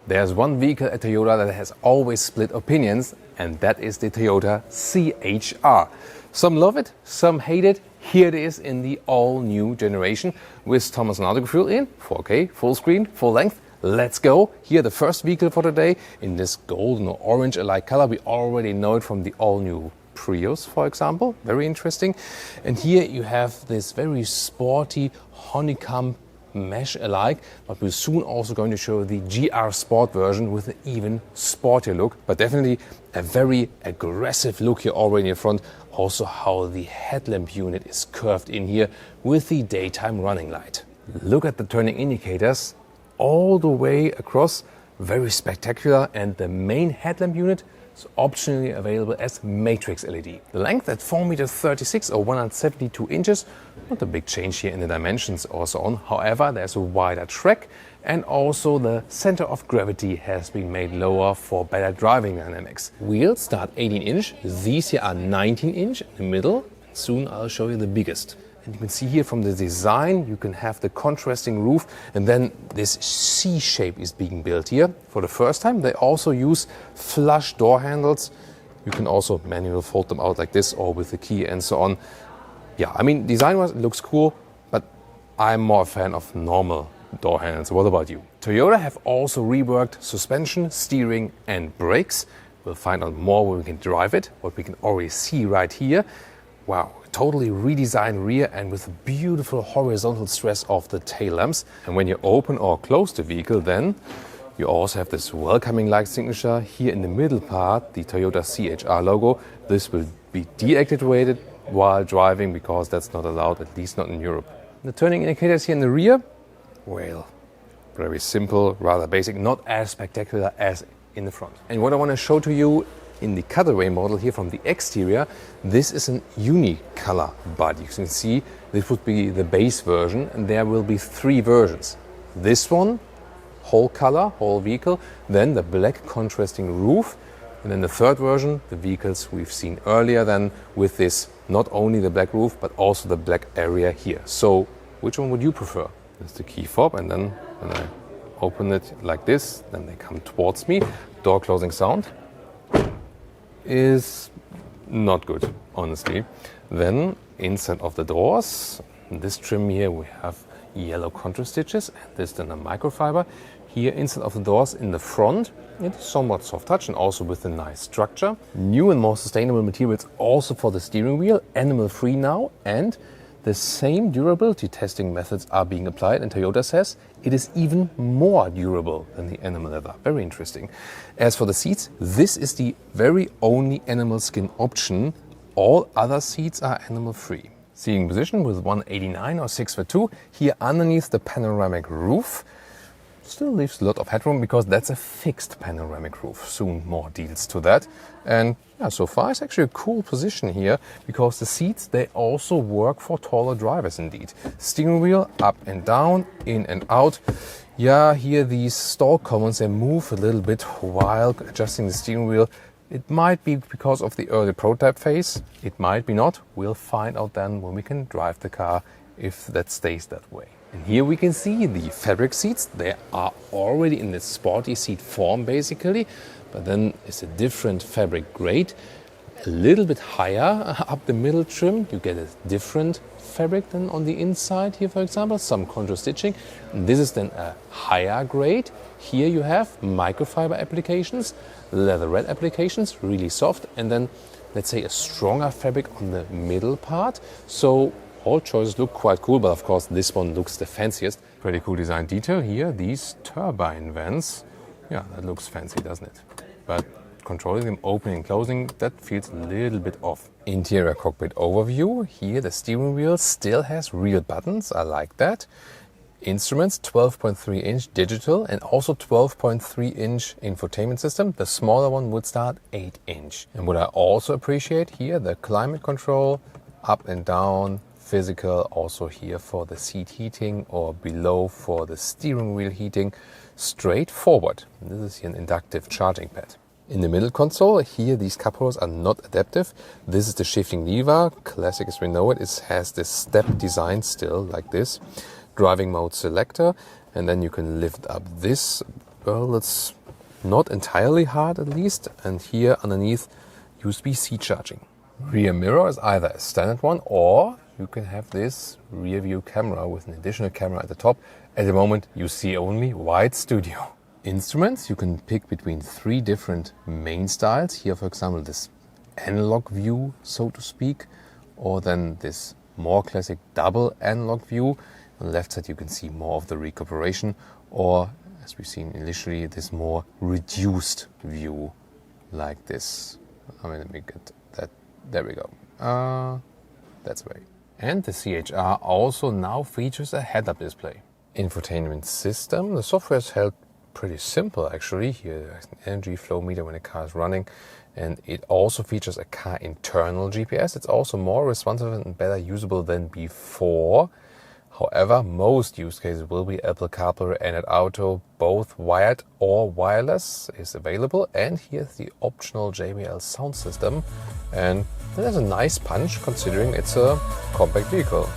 There's one vehicle at Toyota that has always split opinions, and that is the Toyota CHR. Some love it, some hate it. Here it is in the all-new generation with Thomas and Autogefühl in 4K, full screen, full length. Let's go. Here the first vehicle for today in this golden or orange alike color. We already know it from the all-new Prius, for example. Very interesting. And here you have this very sporty honeycomb mesh alike, but we're soon also going to show the GR Sport version with an even sportier look, but definitely a very aggressive look here already in front. Also how the headlamp unit is curved in here with the daytime running light. Look at the turning indicators all the way across, very spectacular, and the main headlamp unit is optionally available as matrix LED. The length at 4.36 m or 172 inches, not a big change here in the dimensions or so on. However, there's a wider track and also the center of gravity has been made lower for better driving dynamics. Wheels start 18 inch, these here are 19 inch in the middle. Soon I'll show you the biggest. And you can see here from the design, you can have the contrasting roof, and then this C shape is being built here. For the first time, they also use flush door handles. You can also manually fold them out like this or with the key and so on. Yeah, I mean, design-wise, it looks cool, but I'm more a fan of normal door handles. What about you? Toyota have also reworked suspension, steering and brakes. We'll find out more when we can drive it, what we can already see right here. Wow, totally redesigned rear and with beautiful horizontal stress of the tail lamps. And when you open or close the vehicle, then you also have this welcoming light signature here in the middle part, the Toyota CHR logo. This will be deactivated while driving because that's not allowed, at least not in Europe. The turning indicators here in the rear, well, very simple, rather basic, not as spectacular as in the front. And what I want to show to you in the cutaway model here from the exterior, this is an uni-color body. You can see this would be the base version, and there will be 3 versions. This one, whole color, whole vehicle, then the black contrasting roof, and then the third version, the vehicles we've seen earlier, then with this not only the black roof but also the black area here. So which one would you prefer? That's the key fob, and then when I open it like this, then they come towards me. Door closing sound is not good, honestly. Then inside of the doors, this trim here we have yellow contrast stitches, and this then a microfiber. Here inside of the doors in the front, it's somewhat soft touch and also with a nice structure. New and more sustainable materials also for the steering wheel, animal free now, and the same durability testing methods are being applied, and Toyota says it is even more durable than the animal leather. Very interesting. As for the seats, this is the very only animal skin option. All other seats are animal free. Seating position with 189 or 6'2". Here underneath the panoramic roof. Still leaves a lot of headroom because that's a fixed panoramic roof. Soon more deals to that. And yeah, so far it's actually a cool position here because the seats, they also work for taller drivers indeed. Steering wheel up and down, in and out. Yeah, here these stall commons, they move a little bit while adjusting the steering wheel. It might be because of the early prototype phase. It might be not. We'll find out then when we can drive the car if that stays that way. And here we can see the fabric seats. They are already in the sporty seat form basically, but then it's a different fabric grade. A little bit higher up the middle trim, you get a different fabric than on the inside here, for example, some contrast stitching. And this is then a higher grade. Here you have microfiber applications, leatherette applications, really soft, and then let's say a stronger fabric on the middle part. So all choices look quite cool, but of course this one looks the fanciest. Pretty cool design detail here, these turbine vents. Yeah, that looks fancy, doesn't it? But controlling them opening and closing, that feels a little bit off. Interior cockpit overview. Here the steering wheel still has real buttons, I like that. Instruments, 12.3 inch digital and also 12.3 inch infotainment system. The smaller one would start 8 inch. And what I also appreciate here, the climate control, up and down, physical, also here for the seat heating or below for the steering wheel heating, straightforward. This is here an inductive charging pad. In the middle console, here these cup holders are not adaptive. This is the shifting lever, classic as we know it. It has this step design still like this. Driving mode selector, and then you can lift up this. Well, let's not entirely hard at least, and here underneath USB-C charging. Rear mirror is either a standard one, or you can have this rear view camera with an additional camera at the top. At the moment you see only wide studio. Instruments, you can pick between 3 different main styles. Here, for example, this analog view, so to speak, or then this more classic double analog view. On the left side you can see more of the recuperation, or as we've seen initially, this more reduced view like this. Let me get that. There we go. That's right. And the CHR also now features a head-up display. Infotainment system, the software is held pretty simple actually. Here there's an energy flow meter when the car is running, and it also features a car internal GPS. It's also more responsive and better usable than before. However, most use cases will be Apple CarPlay and Android Auto, both wired or wireless is available. And here's the optional JBL sound system, and that has a nice punch considering it's a compact vehicle.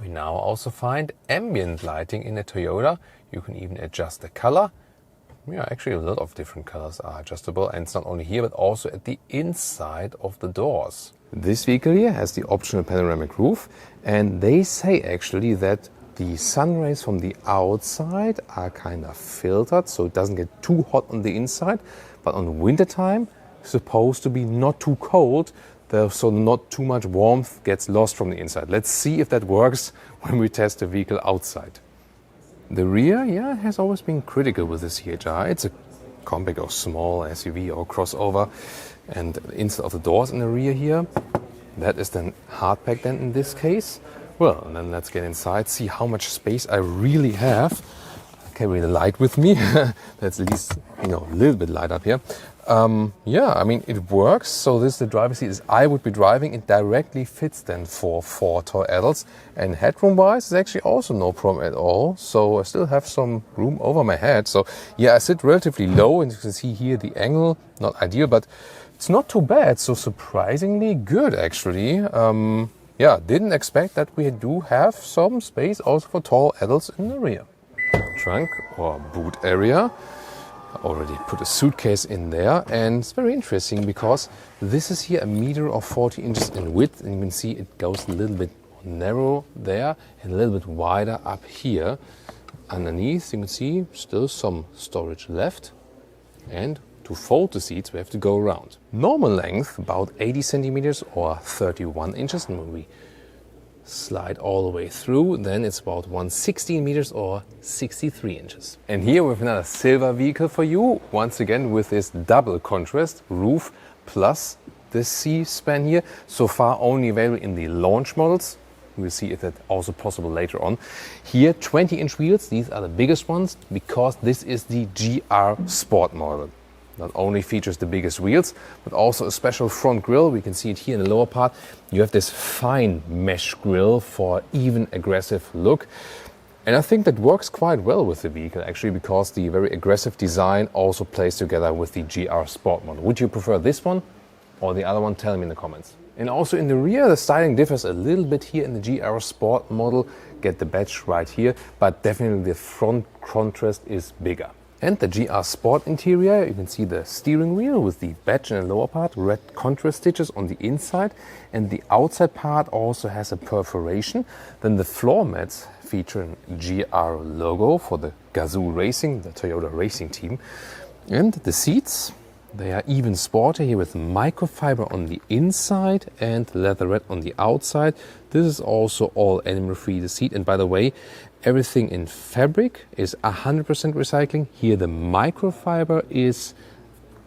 We now also find ambient lighting in the Toyota. You can even adjust the color. Yeah, actually a lot of different colors are adjustable, and it's not only here but also at the inside of the doors. This vehicle here has the optional panoramic roof, and they say actually that the sun rays from the outside are kind of filtered so it doesn't get too hot on the inside, but on winter time it's supposed to be not too cold, so not too much warmth gets lost from the inside. Let's see if that works when we test the vehicle outside. The rear, yeah, has always been critical with the CHR. It's a compact or small SUV or crossover, and instead of the doors in the rear here, that is then hardpack then in this case. Well, and then let's get inside, see how much space I really have. I carry the light with me. That's at least, a little bit light up here. Yeah, I mean, it works. So this is the driver's seat as I would be driving. It directly fits then for 4 tall adults. And headroom-wise, it's actually also no problem at all. So I still have some room over my head. So yeah, I sit relatively low, and you can see here the angle, not ideal, but it's not too bad. So surprisingly good, actually. Yeah, didn't expect that we do have some space also for tall adults in the rear. Trunk or boot area. I already put a suitcase in there, and it's very interesting because this is here 1.40 meters in width, and you can see it goes a little bit narrow there and a little bit wider up here. Underneath you can see still some storage left, and to fold the seats we have to go around. Normal length about 80 centimeters or 31 inches, and when we slide all the way through, then it's about 116 meters or 63 inches. And here we have another silver vehicle for you, once again with this double contrast roof plus the C-span here. So far only available in the launch models. We'll see if that's also possible later on. Here 20-inch wheels, these are the biggest ones because this is the GR Sport model. Not only features the biggest wheels, but also a special front grille. We can see it here in the lower part. You have this fine mesh grille for even aggressive look. And I think that works quite well with the vehicle actually, because the very aggressive design also plays together with the GR Sport model. Would you prefer this one or the other one? Tell me in the comments. And also in the rear, the styling differs a little bit here in the GR Sport model. Get the badge right here, but definitely the front contrast is bigger. And the GR Sport interior, you can see the steering wheel with the badge in the lower part, red contrast stitches on the inside, and the outside part also has a perforation. Then the floor mats feature a GR logo for the Gazoo Racing, the Toyota racing team. And the seats, they are even sporty here with microfiber on the inside and leatherette on the outside. This is also all animal-free, the seat. And by the way, everything in fabric is 100% recycling. Here the microfiber is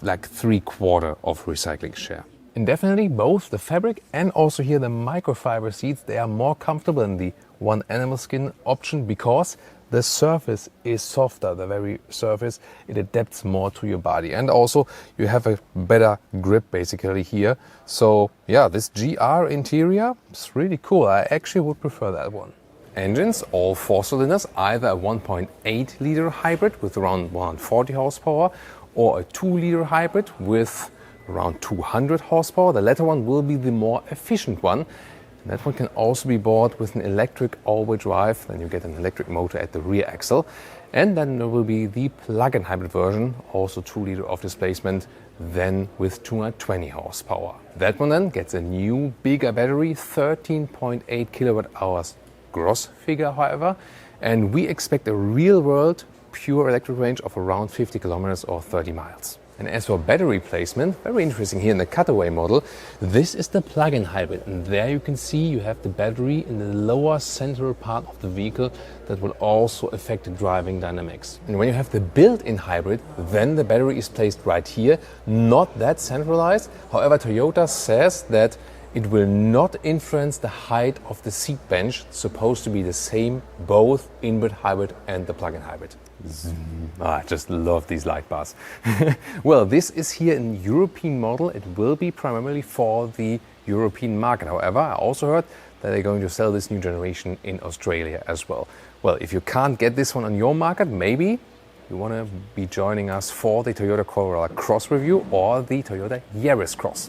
like 3/4 of recycling share. And definitely both the fabric and also here the microfiber seats, they are more comfortable than the one animal skin option because the surface is softer, the very surface, it adapts more to your body. And also you have a better grip basically here. So yeah, this GR interior is really cool. I actually would prefer that one. Engines, all 4 cylinders, either a 1.8 liter hybrid with around 140 horsepower or a 2 liter hybrid with around 200 horsepower. The latter one will be the more efficient one. And that one can also be bought with an electric all-wheel drive. Then you get an electric motor at the rear axle. And then there will be the plug-in hybrid version, also 2 liter of displacement, then with 220 horsepower. That one then gets a new, bigger battery, 13.8 kilowatt hours gross figure, however, and we expect a real-world pure electric range of around 50 kilometers or 30 miles. And as for battery placement, very interesting here in the cutaway model, this is the plug-in hybrid, and there you can see you have the battery in the lower central part of the vehicle that will also affect the driving dynamics. And when you have the built-in hybrid, then the battery is placed right here, not that centralized. However, Toyota says that it will not influence the height of the seat bench. It's supposed to be the same, both inward hybrid and the plug-in hybrid. I just love these light bars. Well, this is here in European model. It will be primarily for the European market. However, I also heard that they're going to sell this new generation in Australia as well. Well, if you can't get this one on your market, maybe you want to be joining us for the Toyota Corolla Cross review or the Toyota Yaris Cross.